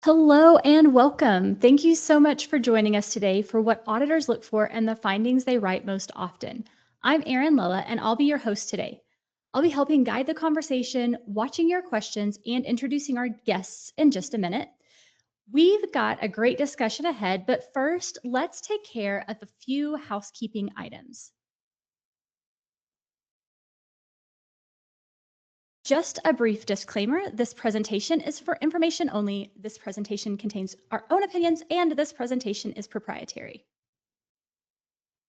Hello and welcome. Thank you so much for joining us today for what auditors look for and the findings they write most often. I'm Erin Lilla, and I'll be your host today. I'll be helping guide the conversation, watching your questions, and introducing our guests in just a minute. We've got a great discussion ahead, but first, let's take care of a few housekeeping items. Just a brief disclaimer, this presentation is for information only. This presentation contains our own opinions and this presentation is proprietary.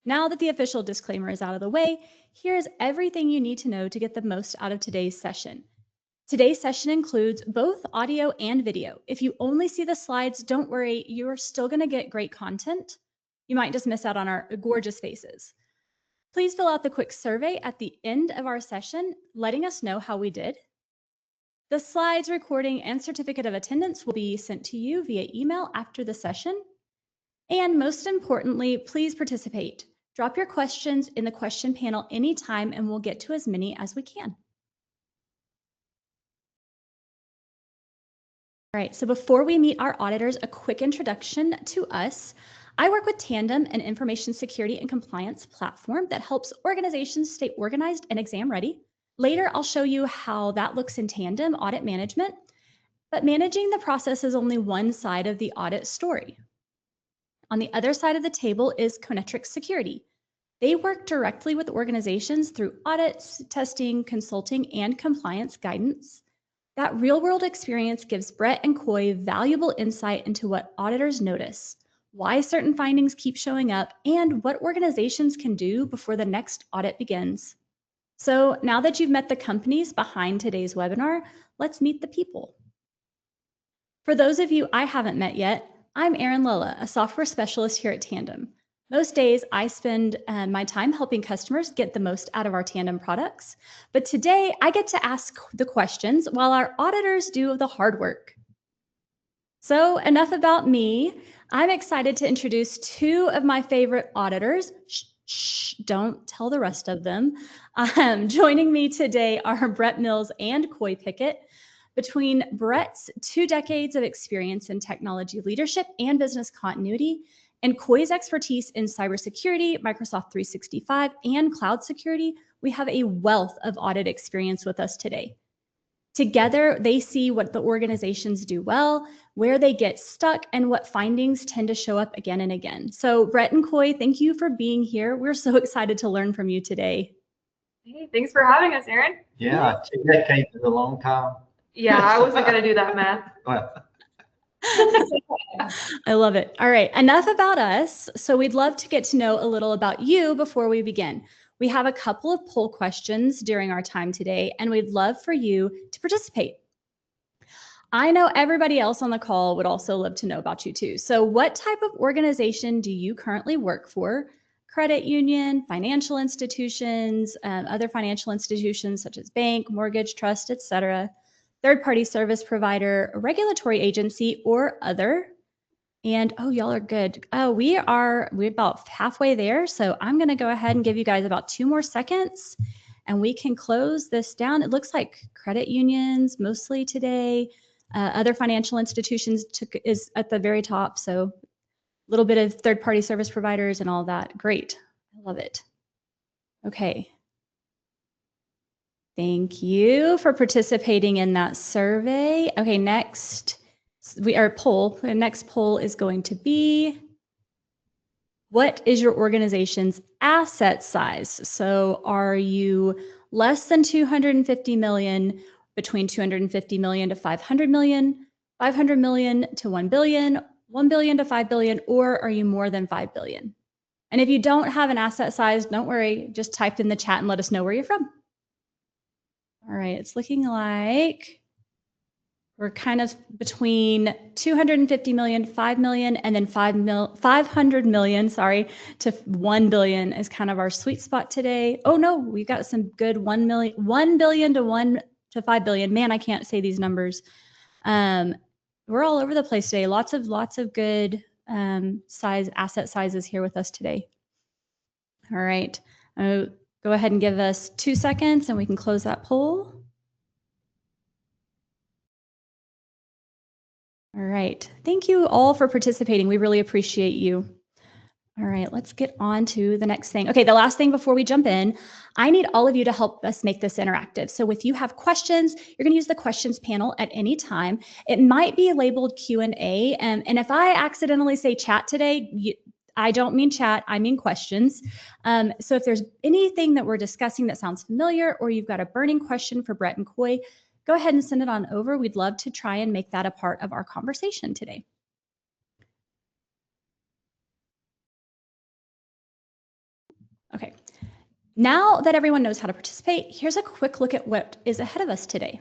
Now that the official disclaimer is out of the way, here's everything you need to know to get the most out of today's session. Today's session includes both audio and video. If you only see the slides, don't worry, you're still gonna get great content. You might just miss out on our gorgeous faces. Please fill out the quick survey at the end of our session, letting us know how we did. The slides, recording, and certificate of attendance will be sent to you via email after the session. And most importantly, please participate. Drop your questions in the question panel anytime and we'll get to as many as we can. All right, so before we meet our auditors, a quick introduction to us. I work with Tandem, an information security and compliance platform that helps organizations stay organized and exam ready. Later, I'll show you how that looks in Tandem Audit Management, but managing the process is only one side of the audit story. On the other side of the table is CoNetrix Security. They work directly with organizations through audits, testing, consulting, and compliance guidance. That real-world experience gives Brett and Coy valuable insight into what auditors notice, why certain findings keep showing up, and what organizations can do before the next audit begins. So now that you've met the companies behind today's webinar, let's meet the people. For those of you I haven't met yet, I'm Erin Lilla, a software specialist here at Tandem. Most days I spend my time helping customers get the most out of our Tandem products, but today I get to ask the questions while our auditors do the hard work. So enough about me. I'm excited to introduce two of my favorite auditors. Shh, don't tell the rest of them. Joining me today are Brett Mills and Coy Pickett. Between Brett's 2 decades of experience in technology leadership and business continuity, and Coy's expertise in cybersecurity, Microsoft 365, and cloud security, we have a wealth of audit experience with us today. Together, they see what the organizations do well, where they get stuck, and what findings tend to show up again and again. So Brett and Coy, thank you for being here. We're so excited to learn from you today. Hey, thanks for having us, Erin. Yeah, 2 decades is a long time. Yeah, I wasn't going to do that math. Well, I love it. All right, enough about us. So we'd love to get to know a little about you before we begin. We have a couple of poll questions during our time today, and we'd love for you to participate. I know everybody else on the call would also love to know about you too. So what type of organization do you currently work for? Credit union, financial institutions, other financial institutions such as bank, mortgage, trust, etc. Third-party service provider, a regulatory agency, or other. And oh, y'all are good. Oh, we're about halfway there. So I'm going to go ahead and give you guys about 2 more seconds and we can close this down. It looks like credit unions mostly today. Other financial institutions is at the very top. So a little bit of third-party service providers and all that. Great. I love it. Okay. Thank you for participating in that survey. Okay, next, the next poll is going to be, what is your organization's asset size? So are you less than 250 million, between 250 million to 500 million, 500 million to 1 billion, 1 billion to 5 billion, or are you more than 5 billion? And if you don't have an asset size, don't worry, just type in the chat and let us know where you're from. All right, it's looking like we're kind of between 250 million, 5 million, and then 500 million, sorry, to 1 billion is kind of our sweet spot today. Oh no, we've got some good 1 billion to 5 billion. Man, I can't say these numbers. We're all over the place today. Lots of good asset sizes here with us today. All right. Go ahead and give us 2 seconds and we can close that poll. All right. Thank you all for participating. We really appreciate you. All right, let's get on to the next thing. Okay, the last thing before we jump in, I need all of you to help us make this interactive. So if you have questions, you're gonna use the questions panel at any time. It might be labeled Q&A, and if I accidentally say chat today, I don't mean chat, I mean questions. So if there's anything that we're discussing that sounds familiar, or you've got a burning question for Brett and Coy, go ahead and send it on over. We'd love to try and make that a part of our conversation today. Okay, now that everyone knows how to participate, here's a quick look at what is ahead of us today.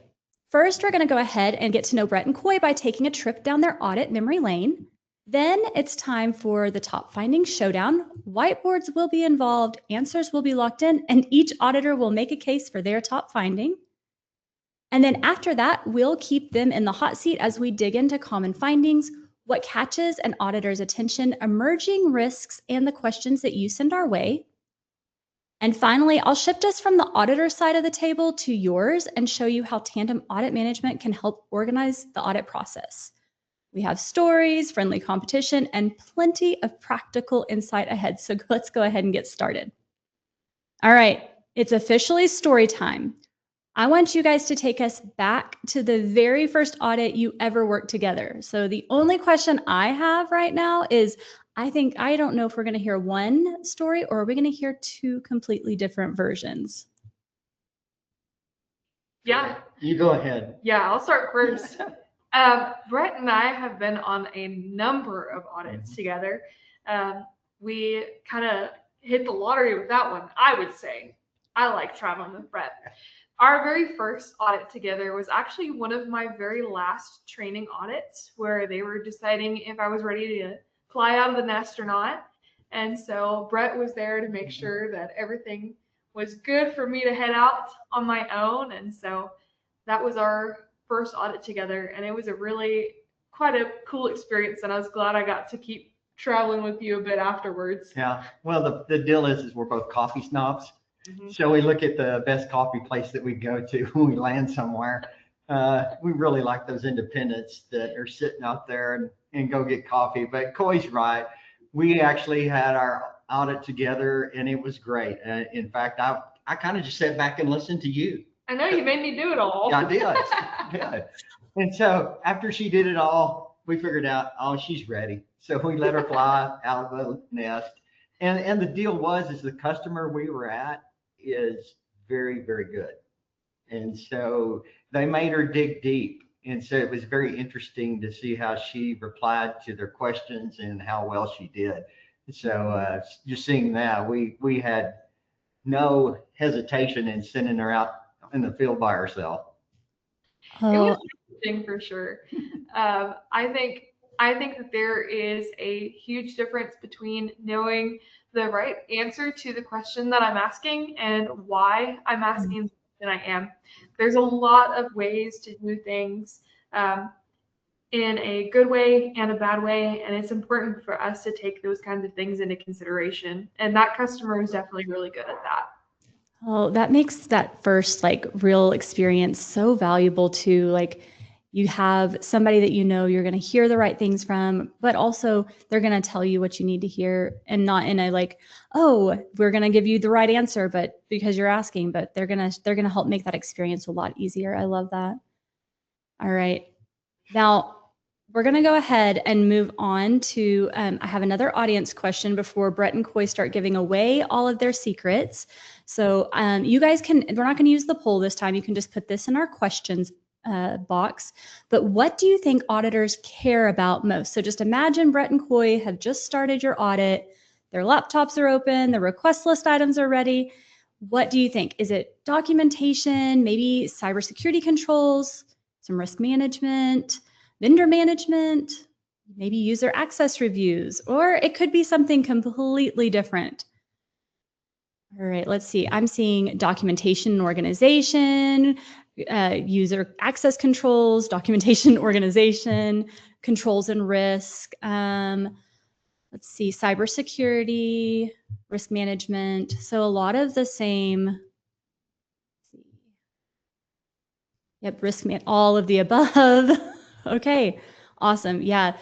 First, we're going to go ahead and get to know Brett and Coy by taking a trip down their audit memory lane. Then it's time for the top findings showdown. Whiteboards will be involved, answers will be locked in, and each auditor will make a case for their top finding. And then after that, we'll keep them in the hot seat as we dig into common findings, what catches an auditor's attention, emerging risks, and the questions that you send our way. And finally, I'll shift us from the auditor side of the table to yours and show you how Tandem Audit Management can help organize the audit process. We have stories, friendly competition, and plenty of practical insight ahead. So let's go ahead and get started. All right, it's officially story time. I want you guys to take us back to the very first audit you ever worked together. So the only question I have right now is, I don't know if we're going to hear one story or are we going to hear two completely different versions? Yeah. You go ahead. Yeah, I'll start first. Brett and I have been on a number of audits together. We kind of hit the lottery with that one, I would say. I like traveling with Brett. Our very first audit together was actually one of my very last training audits where they were deciding if I was ready to fly out of the nest or not. And so Brett was there to make sure that everything was good for me to head out on my own. And so that was our first audit together. And it was quite a cool experience. And I was glad I got to keep traveling with you a bit afterwards. Yeah. Well, the deal is we're both coffee snobs. Mm-hmm. So we look at the best coffee place that we go to when we land somewhere. We really like those independents that are sitting out there and go get coffee. But Coy's right. We actually had our audit together and it was great. In fact, I kind of just sat back and listened to you. I know you made me do it all. Yeah, I did. Yeah. And so after she did it all, we figured out, oh, she's ready. So we let her fly out of the nest. And the deal is the customer we were at is very, very good. And so they made her dig deep. And so it was very interesting to see how she replied to their questions and how well she did. So just seeing that, we had no hesitation in sending her out in the field by herself. It was interesting for sure. I think that there is a huge difference between knowing the right answer to the question that I'm asking and why I'm asking the question I am. There's a lot of ways to do things in a good way and a bad way, and it's important for us to take those kinds of things into consideration. And that customer is definitely really good at that. Oh, that makes that first real experience so valuable too. Like you have somebody that you know you're going to hear the right things from, but also they're going to tell you what you need to hear and not in a oh, we're going to give you the right answer, but because you're asking, but they're going to help make that experience a lot easier. I love that. All right. Now we're going to go ahead and move on to, I have another audience question before Brett and Coy start giving away all of their secrets. So you guys we're not going to use the poll this time. You can just put this in our questions box. But what do you think auditors care about most? So just imagine Brett and Coy have just started your audit. Their laptops are open. The request list items are ready. What do you think? Is it documentation, maybe cybersecurity controls, some risk management, vendor management, maybe user access reviews, or it could be something completely different? All right, let's see. I'm seeing documentation and organization, user access controls, documentation, organization, controls and risk. Let's see, cybersecurity, risk management. So a lot of the same. Yep, all of the above. Okay, Awesome. Yeah.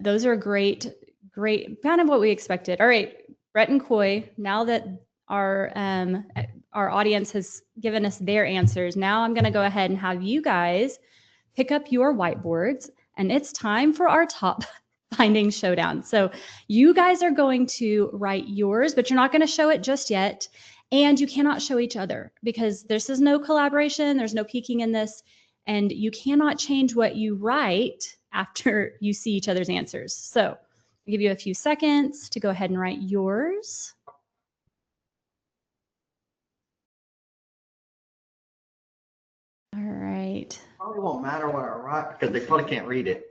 Those are great, kind of what we expected. All right, Brett and Coy, now that our audience has given us their answers, now I'm going to go ahead and have you guys pick up your whiteboards, and it's time for our top findings showdown. So you guys are going to write yours, but you're not going to show it just yet. And you cannot show each other because this is no collaboration. There's no peeking in this. And you cannot change what you write after you see each other's answers. So I'll give you a few seconds to go ahead and write yours. All right. Probably won't matter what I write because they probably can't read it.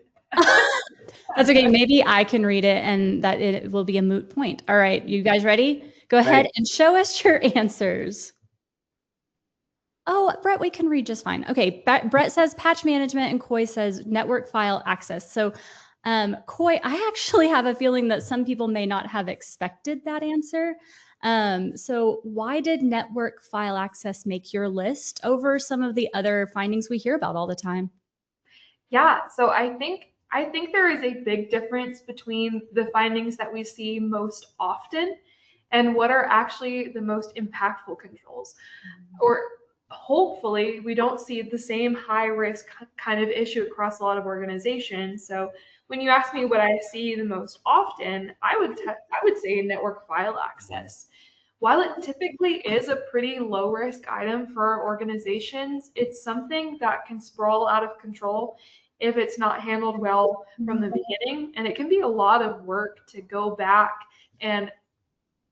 That's okay. Maybe I can read it and that it will be a moot point. All right. You guys ready? Go ahead and show us your answers. Oh, Brett, we can read just fine. Okay. Brett says patch management and Coy says network file access. So Coy, I actually have a feeling that some people may not have expected that answer. So why did network file access make your list over some of the other findings we hear about all the time? Yeah, so I think there is a big difference between the findings that we see most often and what are actually the most impactful controls. Or hopefully we don't see the same high risk kind of issue across a lot of organizations. So when you ask me what I see the most often, I would say network file access. While it typically is a pretty low risk item for our organizations, it's something that can sprawl out of control if it's not handled well from the beginning. And it can be a lot of work to go back and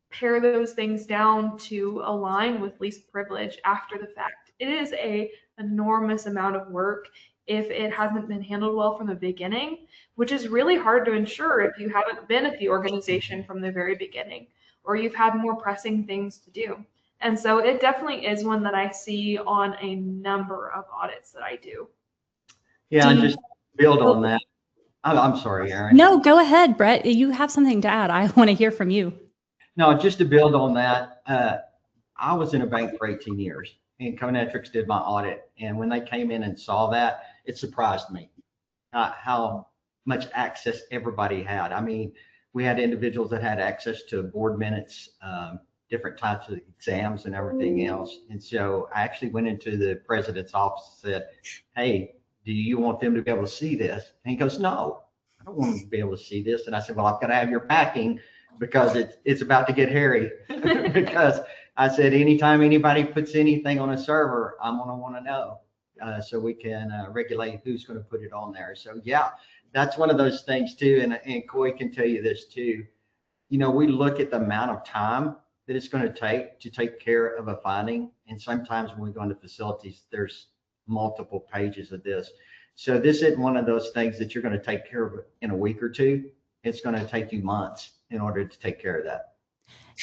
pare those things down to align with least privilege after the fact. It is an enormous amount of work if it hasn't been handled well from the beginning, which is really hard to ensure if you haven't been at the organization from the very beginning, or you've had more pressing things to do. And so it definitely is one that I see on a number of audits that I do. Yeah, and just build on that. I'm sorry, Aaron. No, go ahead, Brett. You have something to add. I want to hear from you. No, just to build on that, I was in a bank for 18 years, and CoNetrix did my audit. And when they came in and saw that, it surprised me how much access everybody had. I mean, we had individuals that had access to board minutes, different types of exams and everything else. And so I actually went into the president's office and said, hey, do you want them to be able to see this? And he goes, no, I don't want them to be able to see this. And I said, well, I've got to have your backing because it's about to get hairy. Because I said, anytime anybody puts anything on a server, I'm going to want to know so we can regulate who's going to put it on there. So yeah, that's one of those things too. And Coy can tell you this too. You know, we look at the amount of time that it's going to take care of a finding. And sometimes when we go into facilities, there's multiple pages of this. So this isn't one of those things that you're going to take care of in a week or two. It's going to take you months in order to take care of that.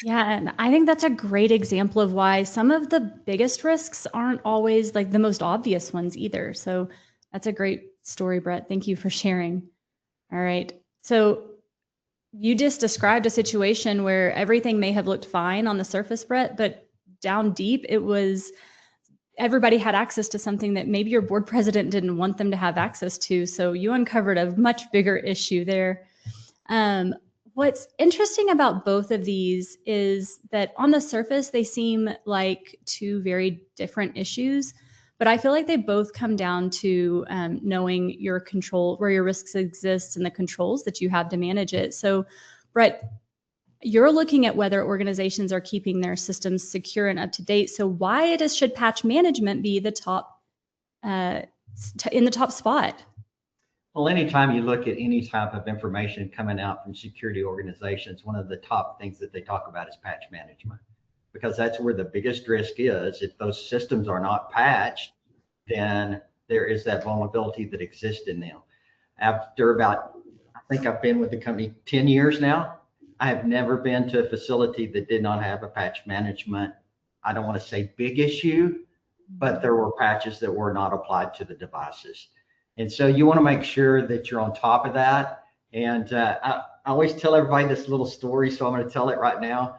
Yeah, and I think that's a great example of why some of the biggest risks aren't always like the most obvious ones either. So that's a great story, Brett. Thank you for sharing. All right. So you just described a situation where everything may have looked fine on the surface, Brett, but down deep, it was everybody had access to something that maybe your board president didn't want them to have access to. So you uncovered a much bigger issue there. What's interesting about both of these is that on the surface, they seem like two very different issues, but I feel like they both come down to knowing your control, where your risks exist and the controls that you have to manage it. So Brett, you're looking at whether organizations are keeping their systems secure and up to date. So why should patch management be the top in the top spot? Well, anytime you look at any type of information coming out from security organizations, one of the top things that they talk about is patch management, because that's where the biggest risk is. If those systems are not patched, then there is that vulnerability that exists in them. After about, I think I've been with the company 10 years now, I have never been to a facility that did not have a patch management. I don't want to say big issue, but there were patches that were not applied to the devices. And so you want to make sure that you're on top of that. And I always tell everybody this little story, so I'm going to tell it right now.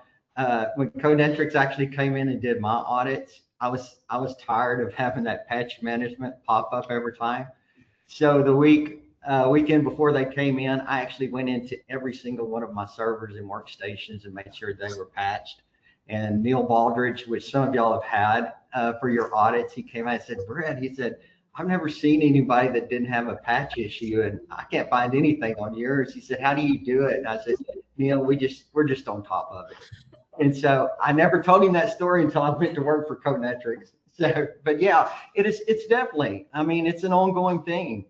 When CoNetrix actually came in and did my audits, I was tired of having that patch management pop up every time. So the week weekend before they came in, I actually went into every single one of my servers and workstations and made sure they were patched. And Neil Baldridge, which some of y'all have had for your audits, he came out and said, Brett, he said, I've never seen anybody that didn't have a patch issue, and I can't find anything on yours. He said, how do you do it? And I said, Neil, we're just on top of it. And so I never told him that story until I went to work for CoNetrix. So, but yeah, it's definitely, I mean, it's an ongoing thing,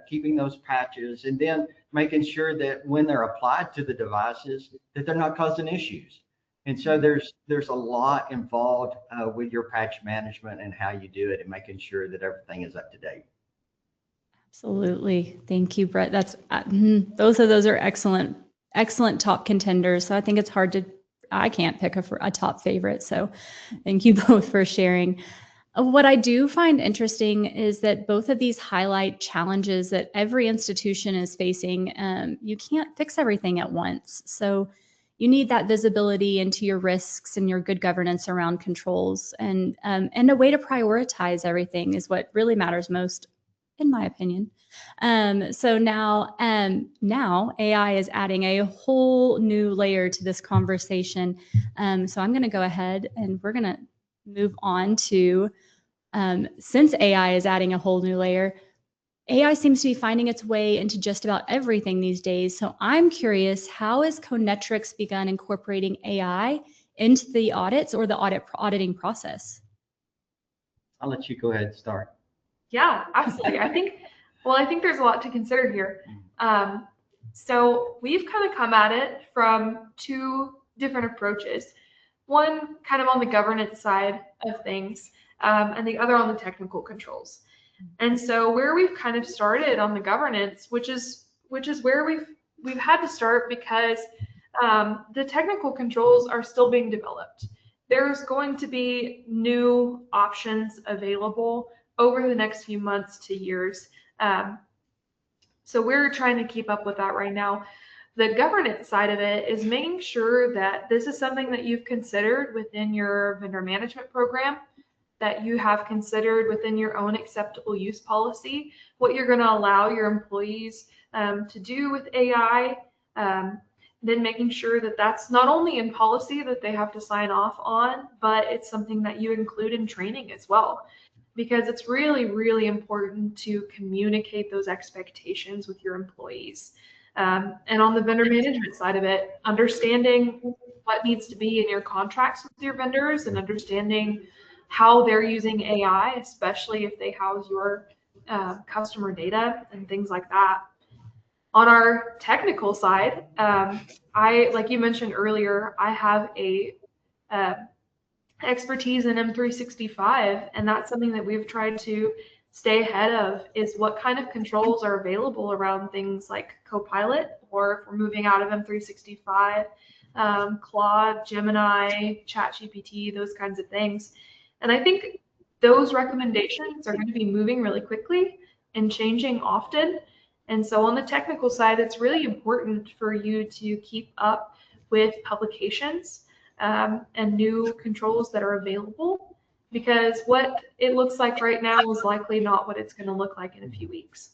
keeping those patches and then making sure that when they're applied to the devices, that they're not causing issues. And so there's a lot involved with your patch management and how you do it and making sure that everything is up to date. Absolutely. Thank you, Brett. That's both of those are excellent top contenders. So I think it's hard to, I can't pick a top favorite. So thank you both for sharing. What I do find interesting is that both of these highlight challenges that every institution is facing. You can't fix everything at once. So you need that visibility into your risks and your good governance around controls, and a way to prioritize everything is what really matters most, in my opinion. So now AI is adding a whole new layer to this conversation. So I'm going to go ahead and we're going to move on to, since AI is adding a whole new layer, AI seems to be finding its way into just about everything these days. So I'm curious, how has CoNetrix begun incorporating AI into the audits or the auditing process? I'll let you go ahead and start. Yeah, absolutely. I think there's a lot to consider here. So we've kind of come at it from two different approaches. One kind of on the governance side of things, and the other on the technical controls. And so where we've kind of started on the governance, which is where we've had to start because the technical controls are still being developed. There's going to be new options available over the next few months to years. So we're trying to keep up with that right now. The governance side of it is making sure that this is something that you've considered within your vendor management program, that you have considered within your own acceptable use policy, what you're going to allow your employees to do with AI, then making sure that that's not only in policy that they have to sign off on, but it's something that you include in training as well. Because it's really, really important to communicate those expectations with your employees. And on the vendor management side of it, understanding what needs to be in your contracts with your vendors and understanding how they're using AI, especially if they house your customer data and things like that. On our technical side, like you mentioned earlier, I have a expertise in M365, and that's something that we've tried to stay ahead of, is what kind of controls are available around things like Copilot, or if we're moving out of M365, Claude, Gemini, ChatGPT, those kinds of things. And I think those recommendations are going to be moving really quickly and changing often. And so on the technical side, it's really important for you to keep up with publications and new controls that are available, because what it looks like right now is likely not what it's going to look like in a few weeks.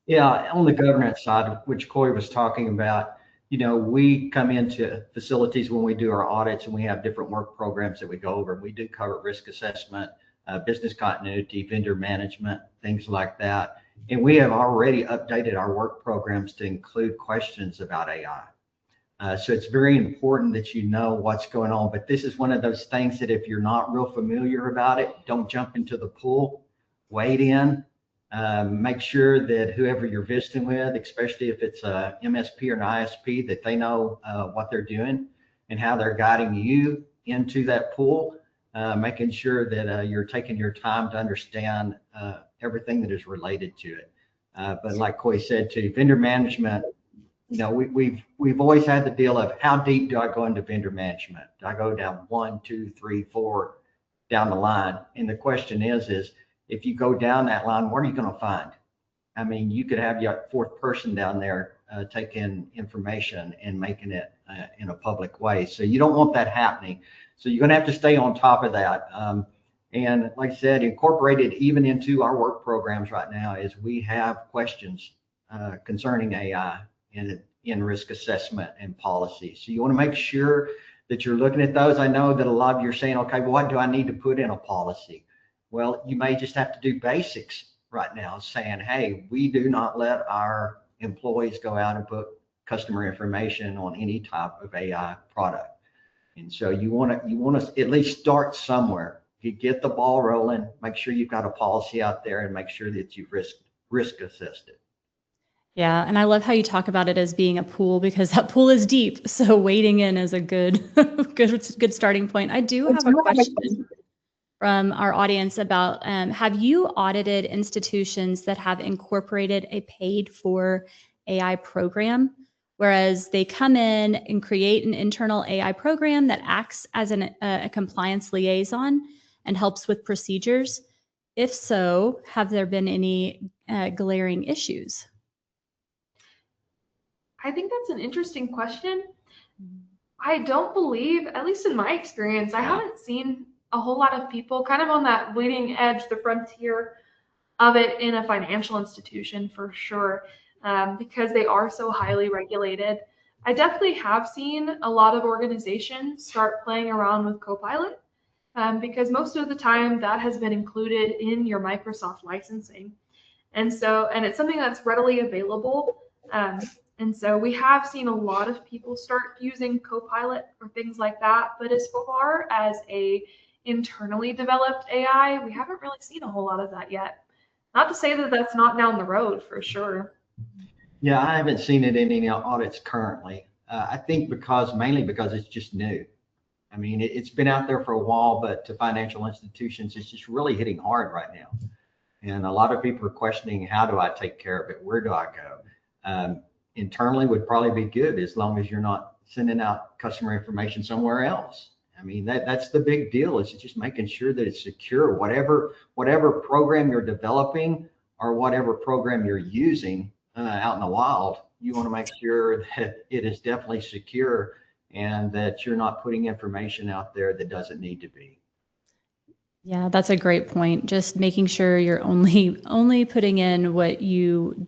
Yeah, on the governance side, which Coy was talking about, you know, we come into facilities when we do our audits and we have different work programs that we go over. We do cover risk assessment, business continuity, vendor management, things like that. And we have already updated our work programs to include questions about AI. So it's very important that you know what's going on. But this is one of those things that if you're not real familiar about it, don't jump into the pool, wade in. Make sure that whoever you're visiting with, especially if it's a MSP or an ISP, that they know what they're doing and how they're guiding you into that pool, making sure that you're taking your time to understand everything that is related to it. But like Coy said too, vendor management, you know, we've always had the deal of how deep do I go into vendor management? Do I go down 1, 2, 3, 4 down the line? And the question is if you go down that line, what are you going to find? I mean, you could have your fourth person down there taking information and making it in a public way. So you don't want that happening. So you're going to have to stay on top of that. And like I said, incorporated even into our work programs right now is we have questions concerning AI in risk assessment and policy. So you want to make sure that you're looking at those. I know that a lot of you are saying, okay, well, what do I need to put in a policy? Well, you may just have to do basics right now, saying, hey, we do not let our employees go out and put customer information on any type of AI product. And so you want to at least start somewhere. You get the ball rolling, make sure you've got a policy out there, and make sure that you've risk assessed it. Yeah, and I love how you talk about it as being a pool, because that pool is deep. So wading in is a good good starting point. I do have a question from our audience about have you audited institutions that have incorporated a paid for AI program, whereas they come in and create an internal AI program that acts as a compliance liaison and helps with procedures? If so, have there been any glaring issues? I think that's an interesting question. I don't believe, at least in my experience, I haven't seen a whole lot of people kind of on that leading edge, the frontier of it in a financial institution for sure, because they are so highly regulated. I definitely have seen a lot of organizations start playing around with Copilot, because most of the time that has been included in your Microsoft licensing. And it's something that's readily available. And so we have seen a lot of people start using Copilot or things like that. But as far as a internally developed AI, we haven't really seen a whole lot of that yet. Not to say that that's not down the road for sure. Yeah, I haven't seen it in any audits currently. I think mainly because it's just new. I mean, it's been out there for a while, but to financial institutions, it's just really hitting hard right now. And a lot of people are questioning, how do I take care of it? Where do I go? Internally would probably be good, as long as you're not sending out customer information somewhere else. I mean, that's the big deal, is just making sure that it's secure. Whatever program you're developing or whatever program you're using out in the wild, you want to make sure that it is definitely secure and that you're not putting information out there that doesn't need to be. Yeah, that's a great point. Just making sure you're only putting in what you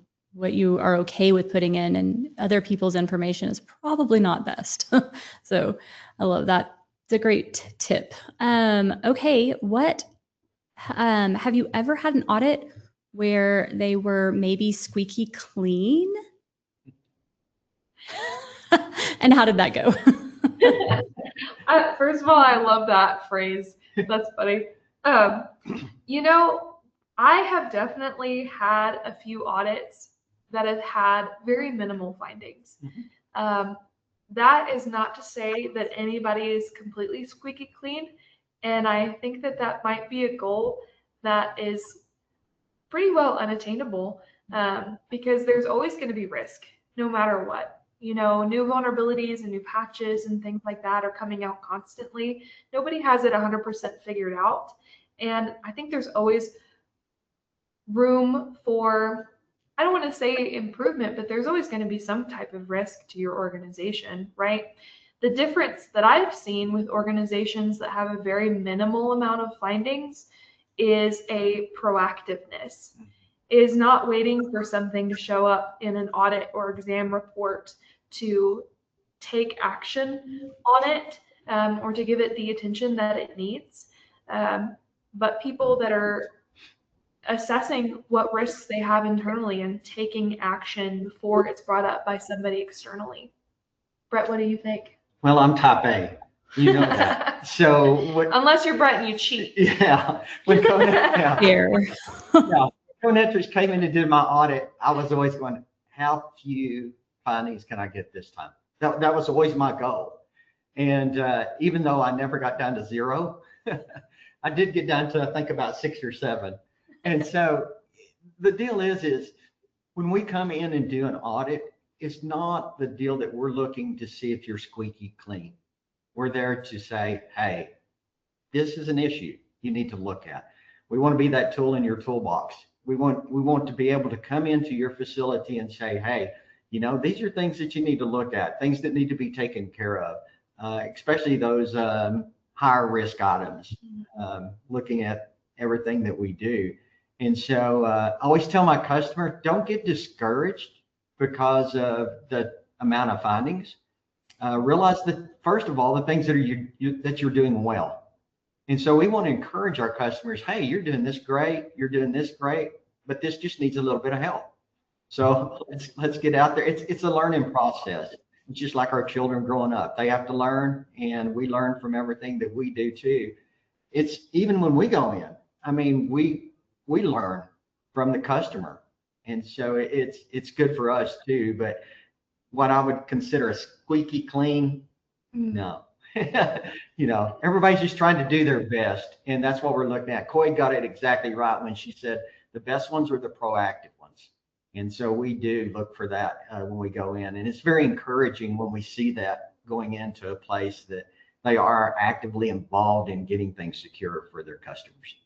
are okay with putting in, and other people's information is probably not best. So I love that. It's a great tip. Okay, have you ever had an audit where they were maybe squeaky clean? And how did that go? First of all, I love that phrase. That's funny. I have definitely had a few audits that have had very minimal findings. That is not to say that anybody is completely squeaky clean. And I think that might be a goal that is pretty well unattainable, because there's always going to be risk no matter what. New vulnerabilities and new patches and things like that are coming out constantly. Nobody has it 100% figured out. And I think there's always room for, I don't want to say improvement, but there's always going to be some type of risk to your organization, right? The difference that I've seen with organizations that have a very minimal amount of findings is a proactiveness, is not waiting for something to show up in an audit or exam report to take action on it, or to give it the attention that it needs. But people that are assessing what risks they have internally and taking action before it's brought up by somebody externally. Brett, what do you think? Well, I'm type A. You know that. So unless you're Brett and you cheat. Yeah. When CoNetrix came in and did my audit, I was always going, how few findings can I get this time? That was always my goal. And even though I never got down to 0, I did get down to, I think, about 6 or 7. And so the deal is when we come in and do an audit, it's not the deal that we're looking to see if you're squeaky clean. We're there to say, hey, this is an issue you need to look at. We want to be that tool in your toolbox. We want to be able to come into your facility and say, hey, these are things that you need to look at, things that need to be taken care of, especially those higher risk items, looking at everything that we do. And so I always tell my customer, don't get discouraged because of the amount of findings. Realize that, first of all, the things that that you're doing well. And so we want to encourage our customers, hey, you're doing this great, you're doing this great, but this just needs a little bit of help. So let's get out there. It's a learning process. It's just like our children growing up. They have to learn, and we learn from everything that we do too. It's even when we go in, I mean, we learn from the customer. And so it's good for us too. But what I would consider a squeaky clean, no. You know, everybody's just trying to do their best. And that's what we're looking at. Coy got it exactly right when she said the best ones are the proactive ones. And so we do look for that when we go in. And it's very encouraging when we see that going into a place that they are actively involved in getting things secure for their customers.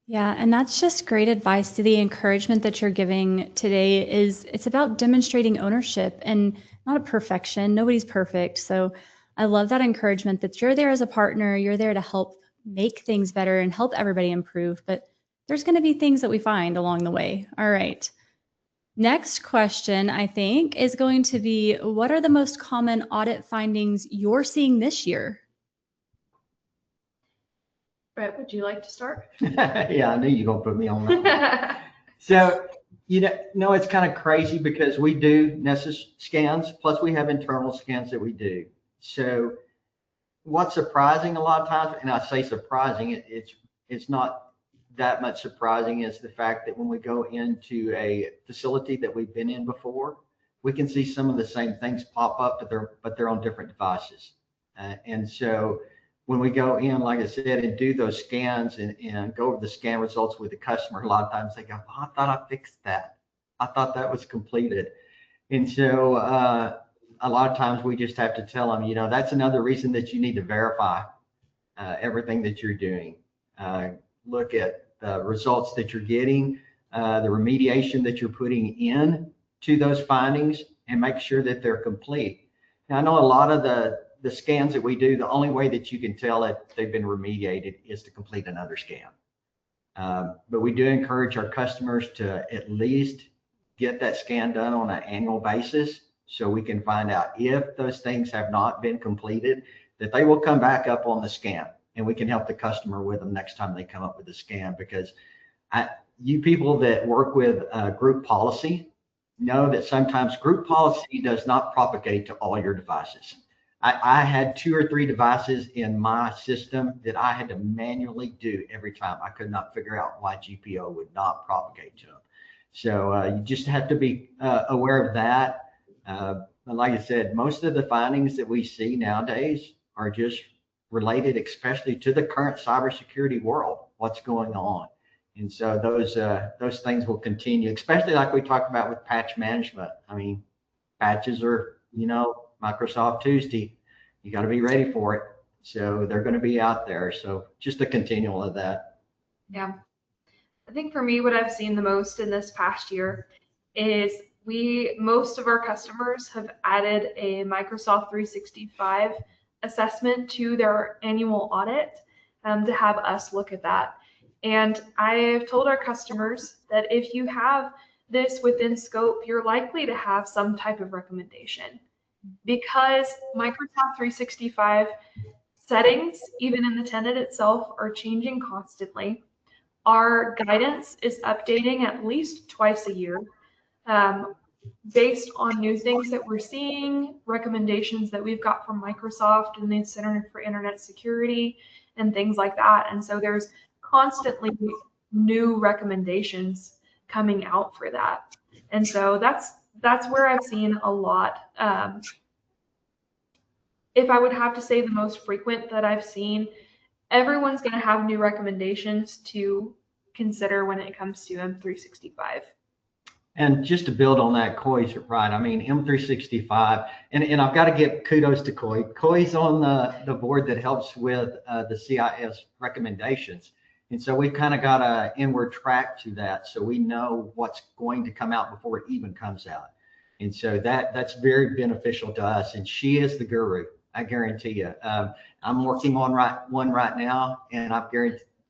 Yeah, and that's just great advice. To the encouragement that you're giving today is it's about demonstrating ownership and not a perfection. Nobody's perfect. So I love that encouragement that you're there as a partner. You're there to help make things better and help everybody improve. But there's going to be things that we find along the way. All right. Next question, I think, is going to be, what are the most common audit findings you're seeing this year? Brett, would you like to start? Yeah, I knew you were going to put me on that. So, you know, it's kind of crazy because we do Nessus scans, plus we have internal scans that we do. So what's surprising a lot of times, and I say surprising, it's not that much surprising, is the fact that when we go into a facility that we've been in before, we can see some of the same things pop up, but they're on different devices. And so when we go in, like I said, and do those scans and go over the scan results with the customer, a lot of times they go, oh, I thought I fixed that. I thought that was completed. And so a lot of times we just have to tell them, you know, that's another reason that you need to verify everything that you're doing. Look at the results that you're getting, the remediation that you're putting in to those findings, and make sure that they're complete. Now, I know a lot of the scans that we do, the only way that you can tell if they've been remediated is to complete another scan. But we do encourage our customers to at least get that scan done on an annual basis, so we can find out if those things have not been completed, that they will come back up on the scan, and we can help the customer with them next time they come up with a scan. Because you people that work with group policy know that sometimes group policy does not propagate to all your devices. I had 2 or 3 devices in my system that I had to manually do every time. I could not figure out why GPO would not propagate to them. So you just have to be aware of that. Like I said, most of the findings that we see nowadays are just related, especially to the current cybersecurity world, what's going on. And so those things will continue, especially like we talked about with patch management. I mean, patches are, you know, Microsoft Tuesday. You got to be ready for it. So they're going to be out there. So just a continual of that. Yeah. I think for me, what I've seen the most in this past year is most of our customers have added a Microsoft 365 assessment to their annual audit to have us look at that. And I have told our customers that if you have this within scope, you're likely to have some type of recommendation, because Microsoft 365 settings, even in the tenant itself, are changing constantly. Our guidance is updating at least twice a year based on new things that we're seeing, recommendations that we've got from Microsoft and the Center for Internet Security and things like that. And so there's constantly new recommendations coming out for that. And so that's where I've seen a lot. If I would have to say the most frequent that I've seen, everyone's going to have new recommendations to consider when it comes to M365. And just to build on that, Coy's right. I mean, M365, and I've got to give kudos to Coy. Coy's on the board that helps with the CIS recommendations. And so we've kind of got an inward track to that, so we know what's going to come out before it even comes out. And so that's very beneficial to us. And she is the guru, I guarantee you. I'm working on one right now, and I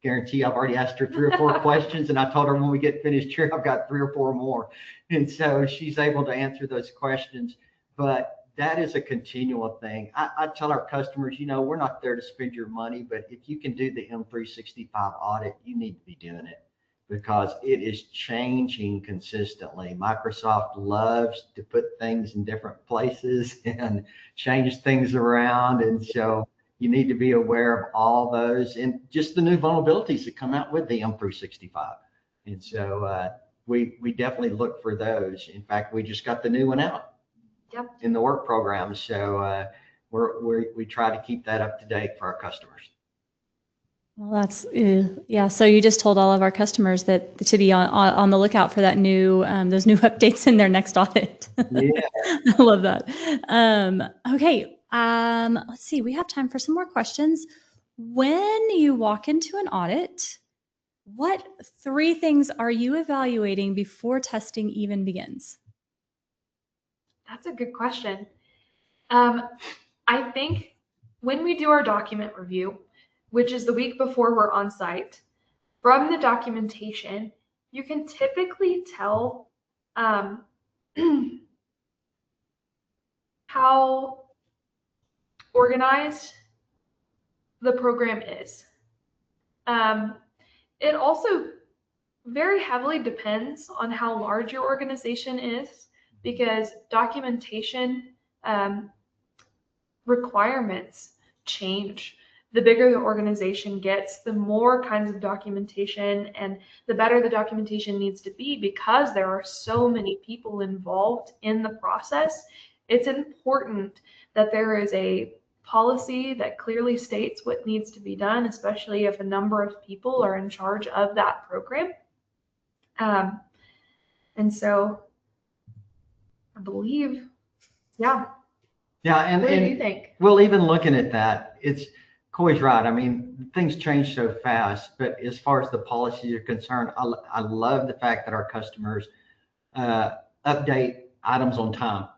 guarantee I've already asked her 3 or 4 questions, and I told her when we get finished here, I've got 3 or 4 more. And so she's able to answer those questions. But that is a continual thing. I tell our customers, you know, we're not there to spend your money, but if you can do the M365 audit, you need to be doing it because it is changing consistently. Microsoft loves to put things in different places and change things around. And so you need to be aware of all those and just the new vulnerabilities that come out with the M365. And so we definitely look for those. In fact, we just got the new one out. Yep. In the work program. So we try to keep that up to date for our customers. Well, that's, yeah. So you just told all of our customers that to be on the lookout for that new, those new updates in their next audit. Yeah. I love that. Okay. Let's see, we have time for some more questions. When you walk into an audit, what 3 things are you evaluating before testing even begins? That's a good question. I think when we do our document review, which is the week before we're on site, from the documentation, you can typically tell how organized the program is. It also very heavily depends on how large your organization is, because documentation requirements change. The bigger the organization gets, the more kinds of documentation and the better the documentation needs to be, because there are so many people involved in the process. It's important that there is a policy that clearly states what needs to be done, especially if a number of people are in charge of that program. And so I believe, yeah. Yeah, and what do you think? Well, even looking at that, Coy's right. I mean, things change so fast, but as far as the policies are concerned, I love the fact that our customers update items on time.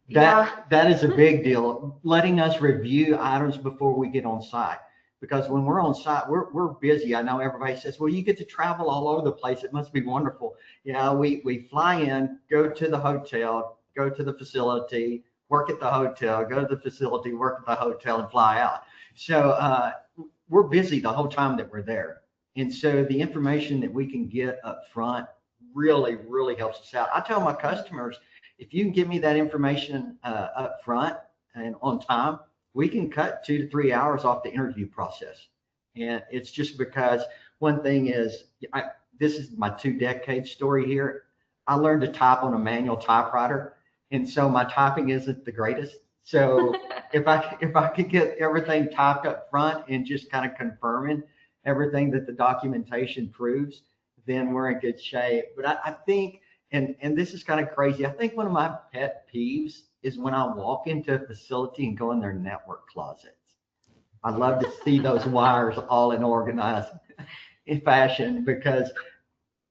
That is a big deal. Letting us review items before we get on site, because when we're on site, we're busy. I know everybody says, well, you get to travel all over the place. It must be wonderful. Yeah, we fly in, go to the hotel, go to the facility, work at the hotel, go to the facility, work at the hotel, and fly out. So we're busy the whole time that we're there. And so the information that we can get up front really, really helps us out. I tell my customers, if you can give me that information up front and on time, we can cut 2 to 3 hours off the interview process. And it's just because one thing is, this is my 2-decade story here. I learned to type on a manual typewriter, and so my typing isn't the greatest. So if I could get everything typed up front and just kind of confirming everything that the documentation proves, then we're in good shape. But I think, and this is kind of crazy, I think one of my pet peeves is when I walk into a facility and go in their network closets. I love to see those wires all in organized fashion, because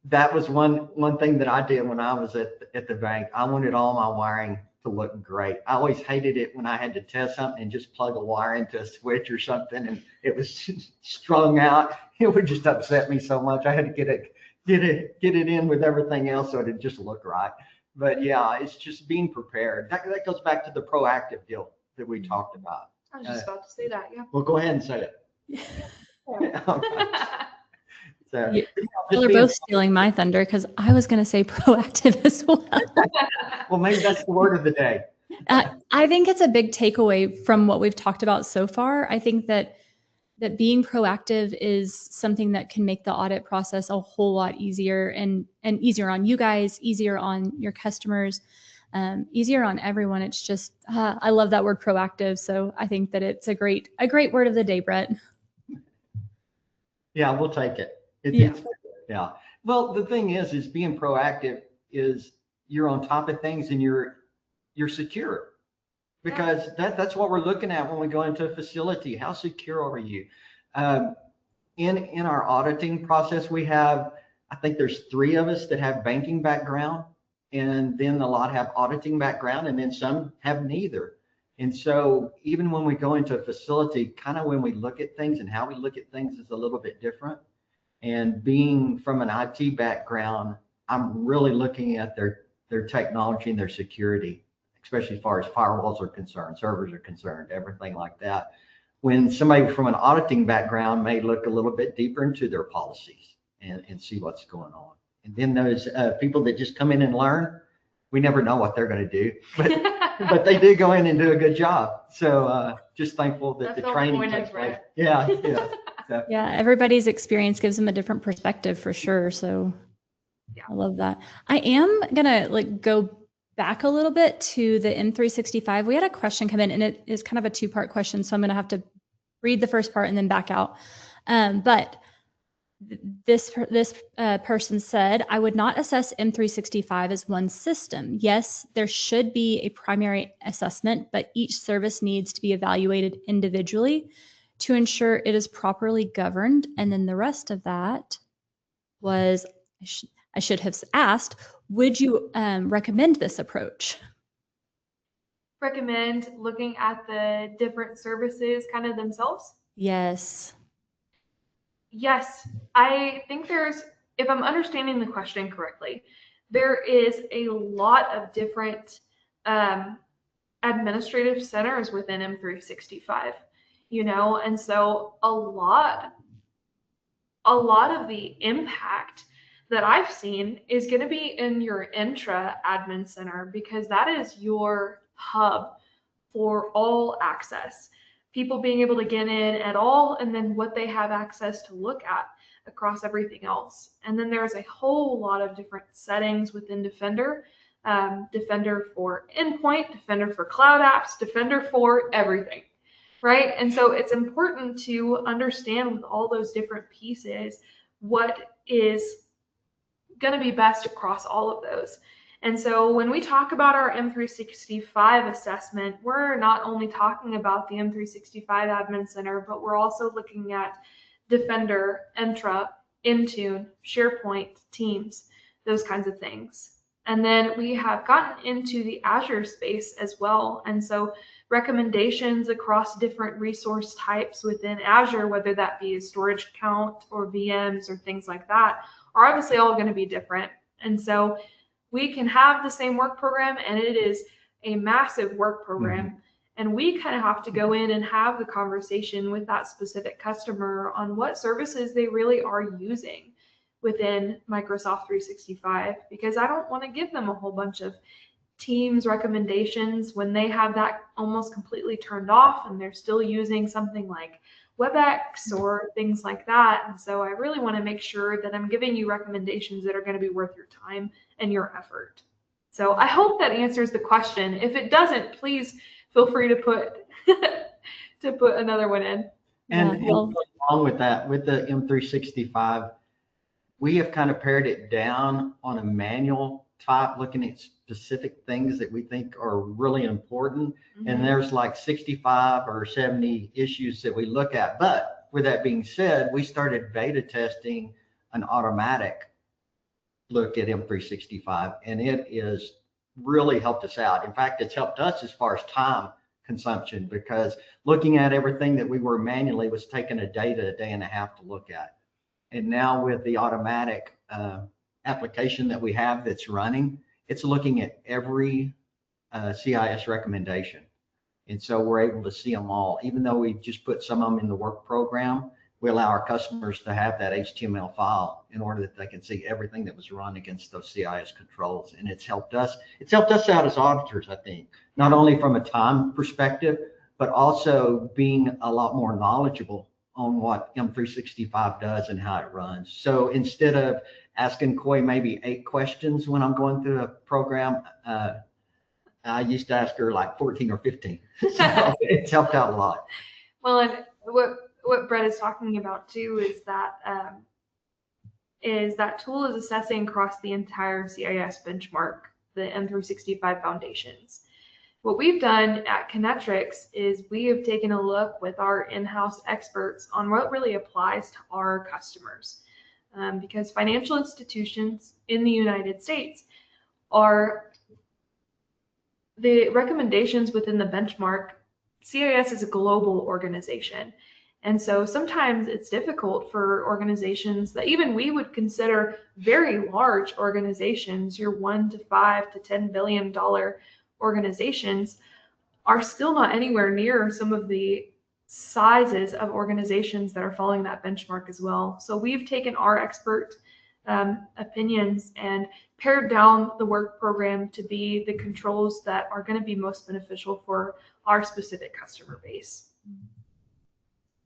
that was one thing that I did when I was at the bank. I wanted all my wiring to look great. I always hated it when I had to test something and just plug a wire into a switch or something and it was strung out. It would just upset me so much. I had to get it in with everything else so it just looked right. But yeah, it's just being prepared. That goes back to the proactive deal that we talked about. I was just about to say that, yeah. Well, go ahead and say it. So, they're both stealing my thunder, because I was going to say proactive as well. Well, maybe that's the word of the day. I think it's a big takeaway from what we've talked about so far. I think that being proactive is something that can make the audit process a whole lot easier and easier on you guys, easier on your customers, easier on everyone. It's just, I love that word proactive. So I think that it's a great word of the day, Brett. Yeah, we'll take it. Yeah. Well, the thing is being proactive is you're on top of things and you're secure, because that's what we're looking at when we go into a facility. How secure are you? In our auditing process, we have, I think there's 3 of us that have banking background, and then a lot have auditing background, and then some have neither. And so even when we go into a facility, kind of when we look at things and how we look at things is a little bit different. And being from an IT background, I'm really looking at their technology and their security, especially as far as firewalls are concerned, servers are concerned, everything like that. When somebody from an auditing background may look a little bit deeper into their policies and see what's going on. And then those people that just come in and learn, we never know what they're going to do, but they do go in and do a good job. So just thankful that the training takes place. Yeah, yeah. So. Yeah, everybody's experience gives them a different perspective for sure. So yeah. I love that. I am gonna go back a little bit to the M365. We had a question come in, and it is kind of a two-part question, so I'm gonna have to read the first part and then back out. But this person said, I would not assess M365 as one system. Yes, there should be a primary assessment, but each service needs to be evaluated individually to ensure it is properly governed. And then the rest of that was, I should have asked, would you recommend this approach? Recommend looking at the different services kind of themselves? Yes. Yes, I think if I'm understanding the question correctly, there is a lot of different administrative centers within M365, and so a lot of the impact that I've seen is going to be in your intra admin center, because that is your hub for all access. People being able to get in at all, and then what they have access to look at across everything else. And then there's a whole lot of different settings within Defender. Defender for endpoint, Defender for cloud apps, Defender for everything, right? And so it's important to understand with all those different pieces what is going to be best across all of those. And so when we talk about our M365 assessment, we're not only talking about the M365 Admin Center, but we're also looking at Defender, Entra, Intune, SharePoint, Teams, those kinds of things. And then we have gotten into the Azure space as well. And so recommendations across different resource types within Azure, whether that be a storage account or VMs or things like that, are obviously all going to be different. And so we can have the same work program, and it is a massive work program. Mm-hmm. And we kind of have to go in and have the conversation with that specific customer on what services they really are using within Microsoft 365, because I don't want to give them a whole bunch of Teams recommendations when they have that almost completely turned off and they're still using something like WebEx or things like that. And so I really want to make sure that I'm giving you recommendations that are going to be worth your time and your effort. So I hope that answers the question. If it doesn't, please feel free to put another one in. And along with that, with the M365, we have kind of pared it down on a manual type, looking at specific things that we think are really important. Mm-hmm. And there's like 65 or 70 issues that we look at. But with that being said, we started beta testing an automatic look at M365, and it is really helped us out. In fact, it's helped us as far as time consumption, because looking at everything that we were manually was taking a day and a half to look at. And now with the automatic application that we have that's running, it's looking at every CIS recommendation. And so we're able to see them all. Even though we just put some of them in the work program, we allow our customers to have that HTML file in order that they can see everything that was run against those CIS controls. And it's helped us out as auditors, I think, not only from a time perspective, but also being a lot more knowledgeable on what M365 does and how it runs. So instead of asking Coy maybe 8 questions when I'm going through a program, I used to ask her like 14 or 15. So it's helped out a lot. Well, and what Brett is talking about too is that tool is assessing across the entire CIS benchmark, the M365 foundations. What we've done at CoNetrix is we have taken a look with our in-house experts on what really applies to our customers, because financial institutions in the United States the recommendations within the benchmark, CIS is a global organization. And so sometimes it's difficult for organizations that even we would consider very large organizations, your $1 to $5 to $10 billion organizations, are still not anywhere near some of the sizes of organizations that are following that benchmark as well. So we've taken our expert opinions and pared down the work program to be the controls that are going to be most beneficial for our specific customer base.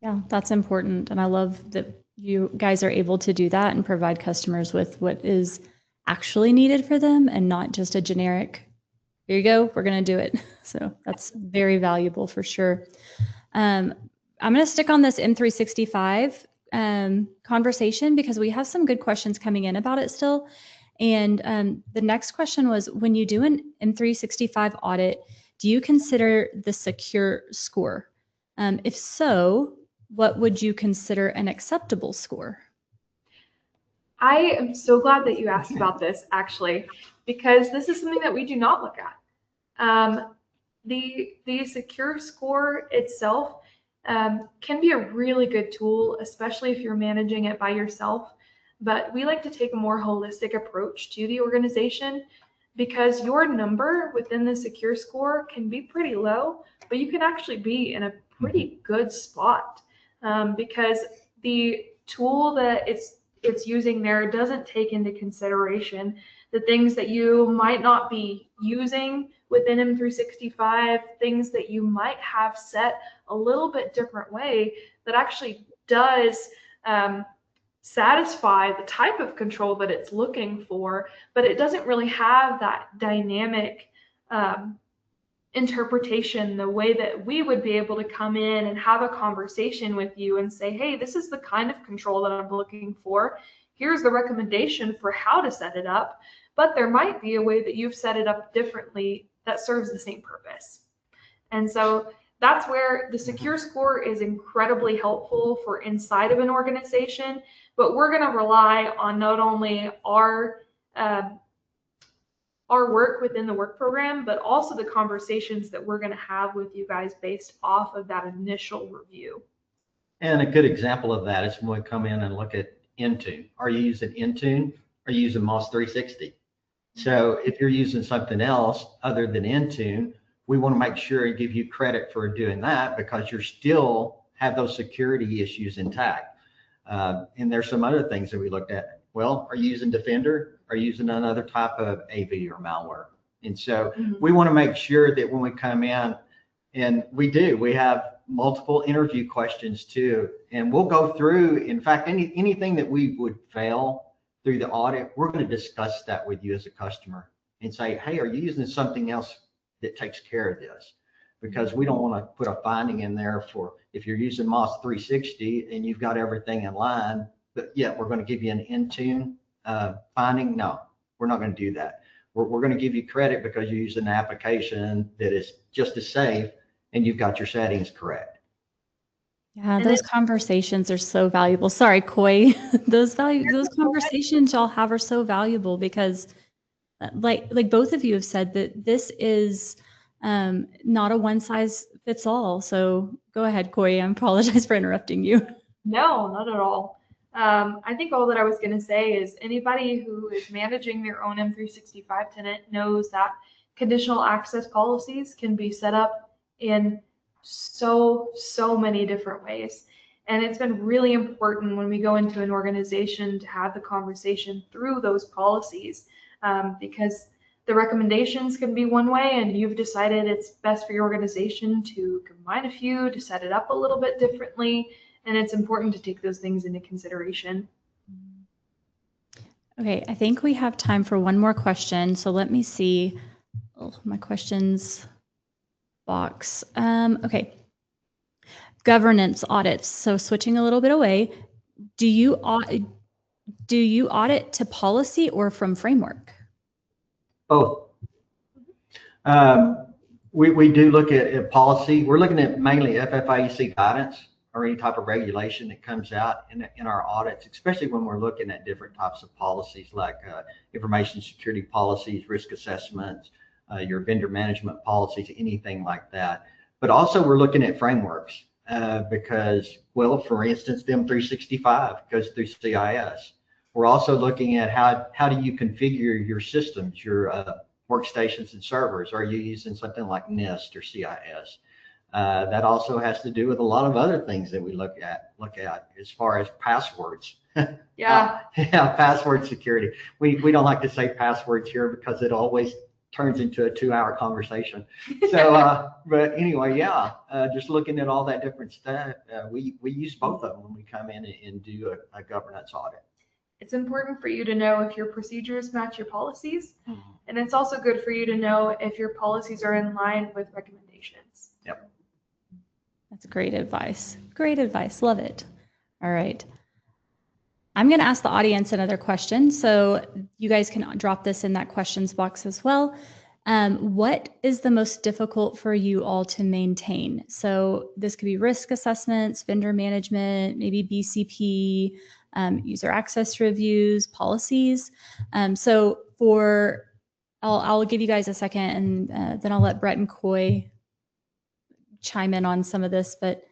Yeah, that's important. And I love that you guys are able to do that and provide customers with what is actually needed for them and not just a generic, here you go, we're going to do it. So that's very valuable for sure. I'm going to stick on this M365 conversation because we have some good questions coming in about it still. And the next question was, when you do an M365 audit, do you consider the secure score? If so, what would you consider an acceptable score? I am so glad that you asked about this, actually, because this is something that we do not look at. The secure score itself can be a really good tool, especially if you're managing it by yourself. But we like to take a more holistic approach to the organization, because your number within the secure score can be pretty low, but you can actually be in a pretty good spot, because the tool that it's using there doesn't take into consideration the things that you might not be using within M365, things that you might have set a little bit different way that actually does satisfy the type of control that it's looking for, but it doesn't really have that dynamic interpretation the way that we would be able to come in and have a conversation with you and say, hey, this is the kind of control that I'm looking for. Here's the recommendation for how to set it up, but there might be a way that you've set it up differently that serves the same purpose. And so that's where the secure score is incredibly helpful for inside of an organization, but we're going to rely on not only our work within the work program, but also the conversations that we're going to have with you guys based off of that initial review. And a good example of that is when we come in and look at Intune. Are you using Intune? Are you using MOS 360? So if you're using something else other than Intune, we want to make sure and give you credit for doing that, because you're still have those security issues intact. And there's some other things that we looked at. Well, are you using Defender? Are you using another type of AV or malware? And so we want to make sure that when we come in, and we have multiple interview questions too, and we'll go through, in fact, anything that we would fail through the audit, we're going to discuss that with you as a customer and say, hey, are you using something else that takes care of this? Because we don't want to put a finding in there for if you're using MOS 360 and you've got everything in line, but yet we're going to give you an Intune finding. No, we're not going to do that. We're going to give you credit because you're using an application that is just as safe and you've got your settings correct. Yeah, those conversations are so valuable. Sorry, Coy. Those conversations y'all have are so valuable because like both of you have said that this is not a one size fits all. So go ahead, Coy. I apologize for interrupting you. No, not at all. I think all that I was going to say is anybody who is managing their own M365 tenant knows that conditional access policies can be set up in so many different ways. And it's been really important when we go into an organization to have the conversation through those policies, because the recommendations can be one way and you've decided it's best for your organization to combine a few, to set it up a little bit differently. And it's important to take those things into consideration. Okay, I think we have time for one more question. So let me see my questions box. Okay, governance audits. So switching a little bit away, do you audit to policy or from framework? Both. We do look at policy. We're looking at mainly FFIEC guidance or any type of regulation that comes out in our audits, especially when we're looking at different types of policies like information security policies, risk assessments, your vendor management policies, anything like that. But also we're looking at frameworks because, well, for instance, them 365 goes through CIS. We're also looking at how do you configure your systems, your workstations and servers. Are you using something like NIST or CIS? That also has to do with a lot of other things that we look at as far as passwords. Yeah. Yeah, password security. We don't like to say passwords here because it always turns into a 2-hour conversation. So, but anyway, yeah, just looking at all that different stuff, we use both of them when we come in and do a governance audit. It's important for you to know if your procedures match your policies, and it's also good for you to know if your policies are in line with recommendations. Yep. That's great advice. Great advice. Love it. All right. I'm going to ask the audience another question, so you guys can drop this in that questions box as well. What is the most difficult for you all to maintain? So this could be risk assessments, vendor management, maybe BCP, user access reviews, policies. So I'll give you guys a second, and then I'll let Brett and Coy chime in on some of this, but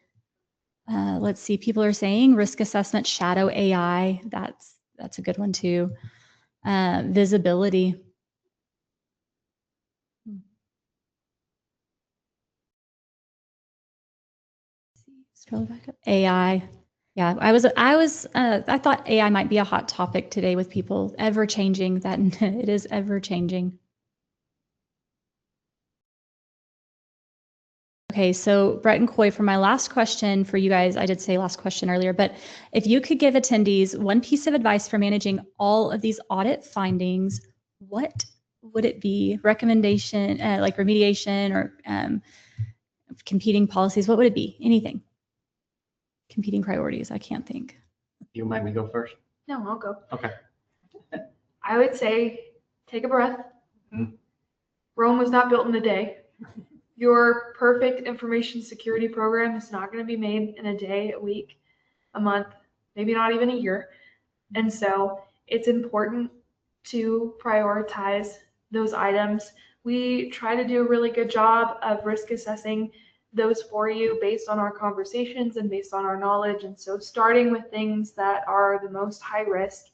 let's see, people are saying risk assessment, shadow AI. That's a good one too. Visibility. Scroll back up. AI. Yeah, I thought AI might be a hot topic today with people. Ever changing, that it is ever changing. Okay, so Brett and Coy, for my last question for you guys, I did say last question earlier, but if you could give attendees one piece of advice for managing all of these audit findings, what would it be? Recommendation, like remediation or competing policies, what would it be? Anything. Competing priorities, I can't think. You make me go first? No, I'll go. Okay. I would say take a breath. Mm-hmm. Rome was not built in a day. Your perfect information security program is not going to be made in a day, a week, a month, maybe not even a year. And so it's important to prioritize those items. We try to do a really good job of risk assessing those for you based on our conversations and based on our knowledge. And so starting with things that are the most high risk,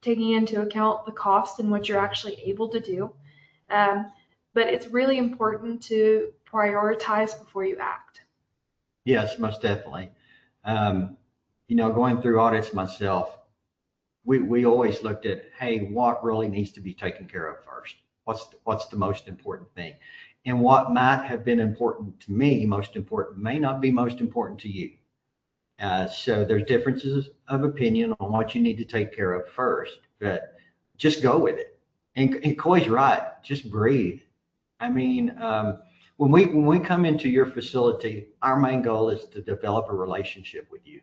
taking into account the cost and what you're actually able to do. But it's really important to prioritize before you act. Yes, most definitely. Going through audits myself, we always looked at, hey, what really needs to be taken care of first? What's the most important thing? And what might have been important to me, most important, may not be most important to you. So there's differences of opinion on what you need to take care of first, but just go with it. And Coy's right, just breathe. I mean, when we come into your facility, our main goal is to develop a relationship with you,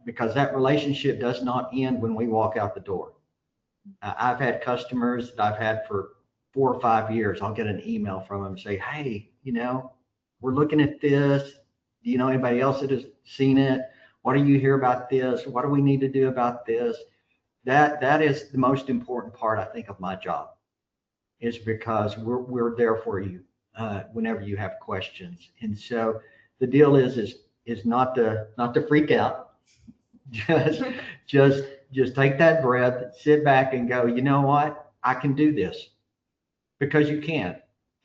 because that relationship does not end when we walk out the door. I've had customers that I've had for 4 or 5 years. I'll get an email from them say, hey, we're looking at this. Do you know anybody else that has seen it? What do you hear about this? What do we need to do about this? That is the most important part, I think, of my job. Is because we're there for you whenever you have questions. And so the deal is not to freak out. Just take that breath, sit back and go, you know what? I can do this, because you can.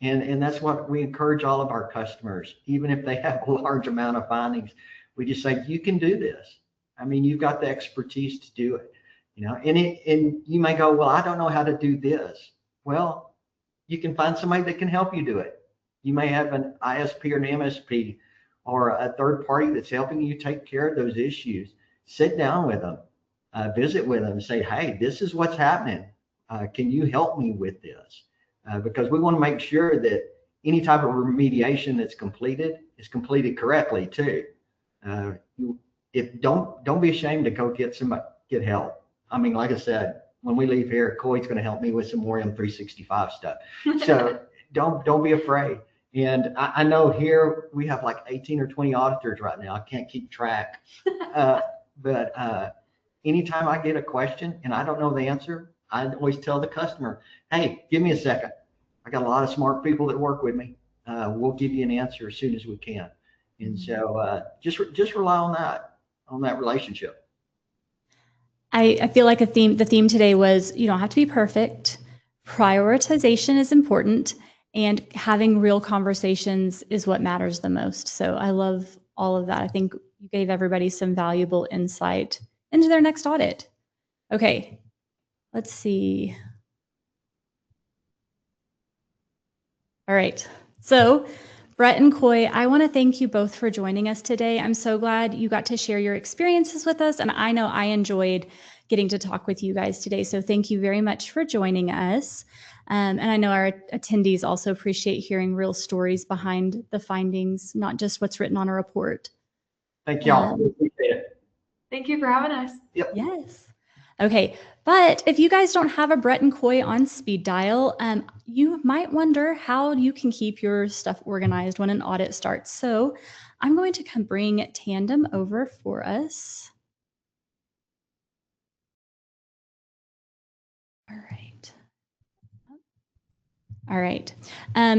And that's what we encourage all of our customers, even if they have a large amount of findings. We just say, you can do this. I mean, you've got the expertise to do it. And you may go, well, I don't know how to do this. Well, you can find somebody that can help you do it. You may have an ISP or an MSP or a third party that's helping you take care of those issues. Sit down with them, visit with them and say, hey, this is what's happening. Can you help me with this? Because we want to make sure that any type of remediation that's completed is completed correctly too. Don't be ashamed to go get help. I mean, like I said, when we leave here, Coy's going to help me with some more M365 stuff. So don't be afraid. And I know here we have like 18 or 20 auditors right now. I can't keep track. But anytime I get a question and I don't know the answer, I always tell the customer, hey, give me a second. I got a lot of smart people that work with me. We'll give you an answer as soon as we can. And so just rely on that relationship. I feel like the theme today was you don't have to be perfect. Prioritization is important, and having real conversations is what matters the most. So I love all of that. I think you gave everybody some valuable insight into their next audit. Okay, let's see. All right. So Brett and Coy, I want to thank you both for joining us today. I'm so glad you got to share your experiences with us, and I know I enjoyed getting to talk with you guys today. So thank you very much for joining us. And I know our attendees also appreciate hearing real stories behind the findings, not just what's written on a report. Thank y'all. We appreciate it. Thank you for having us. Yep. Yes. Okay, but if you guys don't have a Brett and Coy on speed dial, you might wonder how you can keep your stuff organized when an audit starts. So I'm going to come bring Tandem over for us. All right. All right.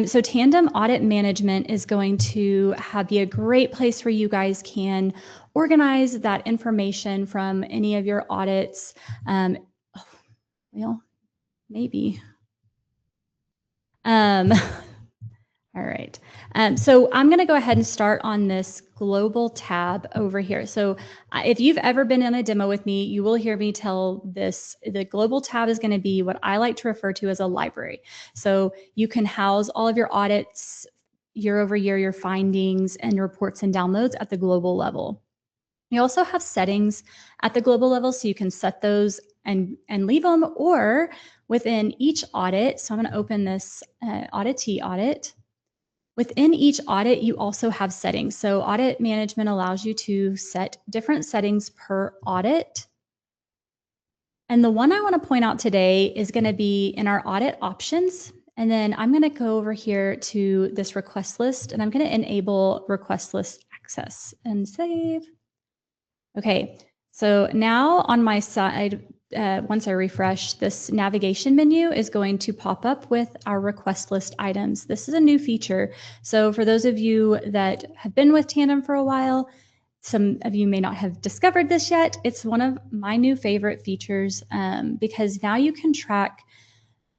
So Tandem Audit Management is going to be a great place where you guys can organize that information from any of your audits. Well, maybe. All right. So I'm going to go ahead and start on this global tab over here. So if you've ever been in a demo with me, you will hear me tell this. The global tab is going to be what I like to refer to as a library. So you can house all of your audits year over year, your findings and reports and downloads at the global level. You also have settings at the global level, so you can set those and leave them, or within each audit. So I'm going to open this auditee audit. Within each audit, you also have settings. So audit management allows you to set different settings per audit. And the one I want to point out today is going to be in our audit options. And then I'm going to go over here to this request list, and I'm going to enable request list access and save. Okay, so now on my side, once I refresh, this navigation menu is going to pop up with our request list items. This is a new feature. So for those of you that have been with Tandem for a while, some of you may not have discovered this yet. It's one of my new favorite features because now you can track,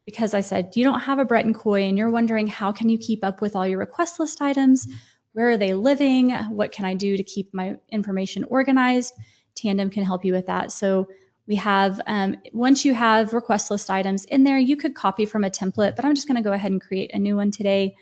because I said you don't have a Brett and Coy and you're wondering how can you keep up with all your request list items? Where are they living? What can I do to keep my information organized? Tandem can help you with that. So we have, once you have request list items in there, you could copy from a template, but I'm just going to go ahead and create a new one today.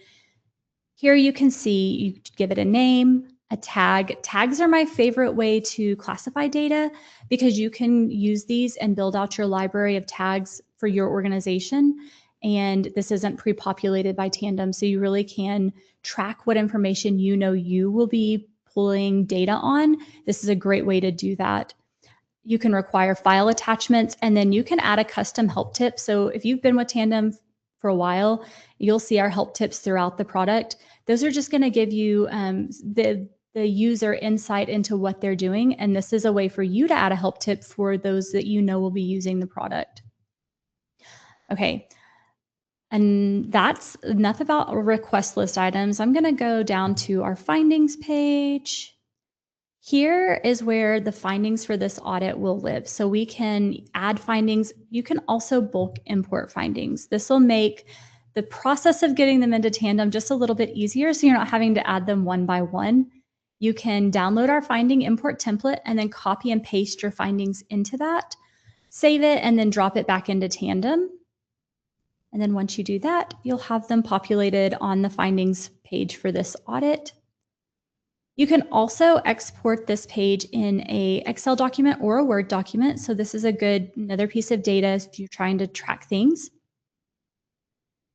Here you can see, you give it a name, a tag. Tags are my favorite way to classify data because you can use these and build out your library of tags for your organization. And this isn't pre-populated by Tandem, so you really can track what information you know you will be pulling data on. This is a great way to do that. You can require file attachments, and then you can add a custom help tip. So if you've been with Tandem for a while, you'll see our help tips throughout the product. Those are just going to give you the user insight into what they're doing. And this is a way for you to add a help tip for those that you know will be using the product. Okay. And that's enough about request list items. I'm going to go down to our findings page. Here is where the findings for this audit will live. So we can add findings. You can also bulk import findings. This will make the process of getting them into Tandem just a little bit easier, so you're not having to add them one by one. You can download our finding import template and then copy and paste your findings into that, save it, and then drop it back into Tandem. And then once you do that, you'll have them populated on the findings page for this audit. You can also export this page in a Excel document or a Word document. So this is another piece of data if you're trying to track things.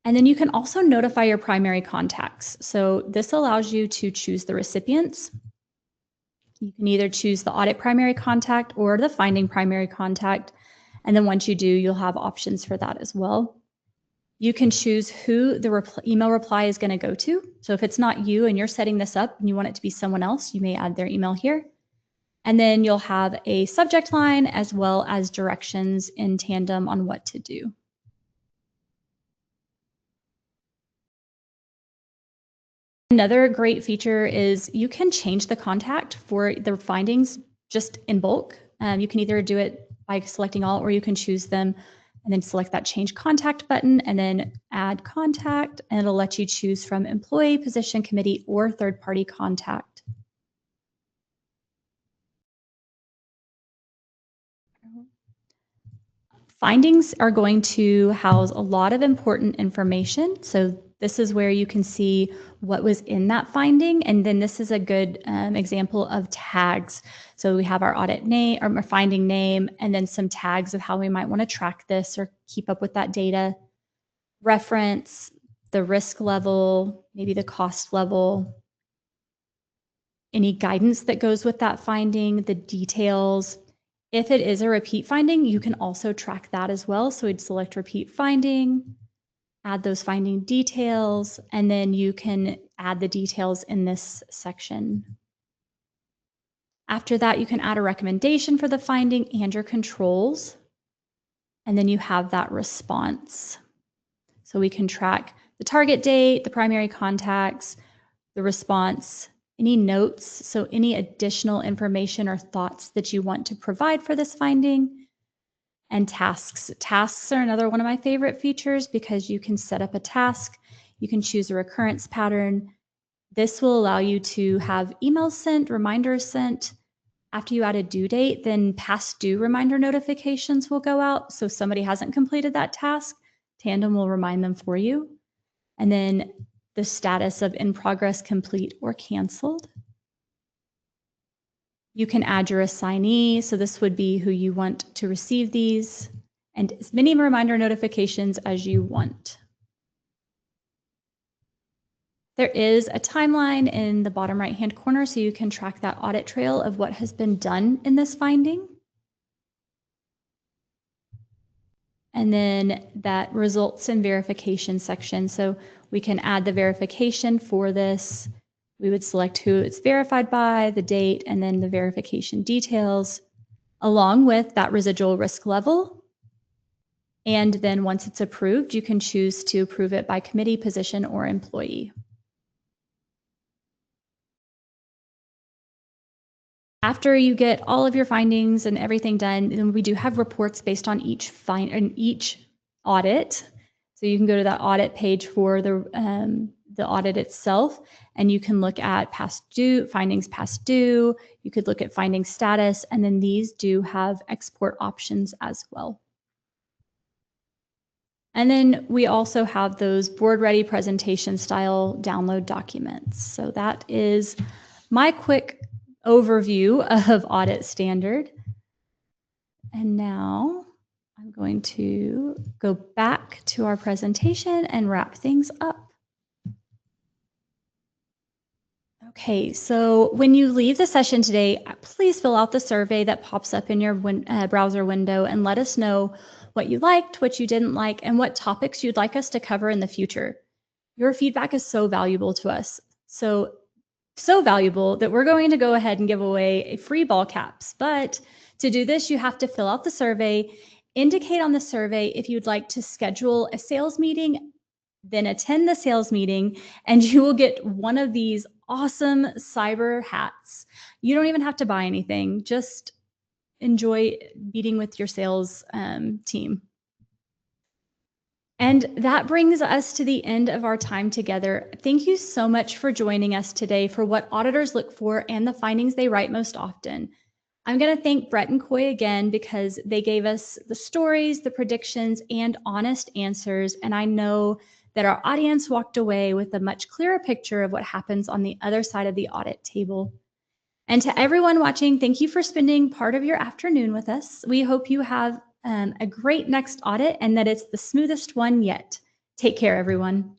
And then you can also notify your primary contacts. So this allows you to choose the recipients. You can either choose the audit primary contact or the finding primary contact. And then once you do, you'll have options for that as well. You can choose who the email reply is going to go to. So if it's not you and you're setting this up and you want it to be someone else, you may add their email here. And then you'll have a subject line as well as directions in Tandem on what to do. Another great feature is you can change the contact for the findings just in bulk. You can either do it by selecting all, or you can choose them and then select that change contact button and then add contact, and it'll let you choose from employee, position, committee, or third-party contact. Findings are going to house a lot of important information. So this is where you can see what was in that finding. And then this is a good example of tags. So we have our audit name or our finding name, and then some tags of how we might want to track this or keep up with that data. Reference, the risk level, maybe the cost level, any guidance that goes with that finding, the details. If it is a repeat finding, you can also track that as well. So we'd select repeat finding, add those finding details, and then you can add the details in this section. After that, you can add a recommendation for the finding and your controls, and then you have that response. So we can track the target date, the primary contacts, the response, any notes, so any additional information or thoughts that you want to provide for this finding, and tasks. Tasks are another one of my favorite features because you can set up a task, you can choose a recurrence pattern. This will allow you to have emails sent, reminders sent. After you add a due date, then past due reminder notifications will go out. So if somebody hasn't completed that task, Tandem will remind them for you. And then the status of in progress, complete, or canceled. You can add your assignee. So this would be who you want to receive these, and as many reminder notifications as you want. There is a timeline in the bottom right-hand corner, so you can track that audit trail of what has been done in this finding. And then that results in verification section. So we can add the verification for this. We would select who it's verified by, the date, and then the verification details, along with that residual risk level. And then once it's approved, you can choose to approve it by committee, position, or employee. After you get all of your findings and everything done, then we do have reports based on each audit. So you can go to that audit page for the audit itself, and you can look at past due, findings past due. You could look at finding status, and then these do have export options as well. And then we also have those board-ready presentation style download documents. So that is my quick overview of Audit Standard. And now I'm going to go back to our presentation and wrap things up. Okay, so when you leave the session today, please fill out the survey that pops up in your browser window and let us know what you liked, what you didn't like, and what topics you'd like us to cover in the future. Your feedback is so valuable to us. So valuable that we're going to go ahead and give away a free ball caps. But to do this, you have to fill out the survey, indicate on the survey if you'd like to schedule a sales meeting, then attend the sales meeting, and you will get one of these awesome cyber hats. You don't even have to buy anything. Just enjoy meeting with your sales team. And that brings us to the end of our time together. Thank you so much for joining us today for what auditors look for and the findings they write most often. I'm going to thank Brett and Coy again because they gave us the stories, the predictions, and honest answers. And I know that our audience walked away with a much clearer picture of what happens on the other side of the audit table. And to everyone watching, thank you for spending part of your afternoon with us. We hope you have a great next audit and that it's the smoothest one yet. Take care, everyone.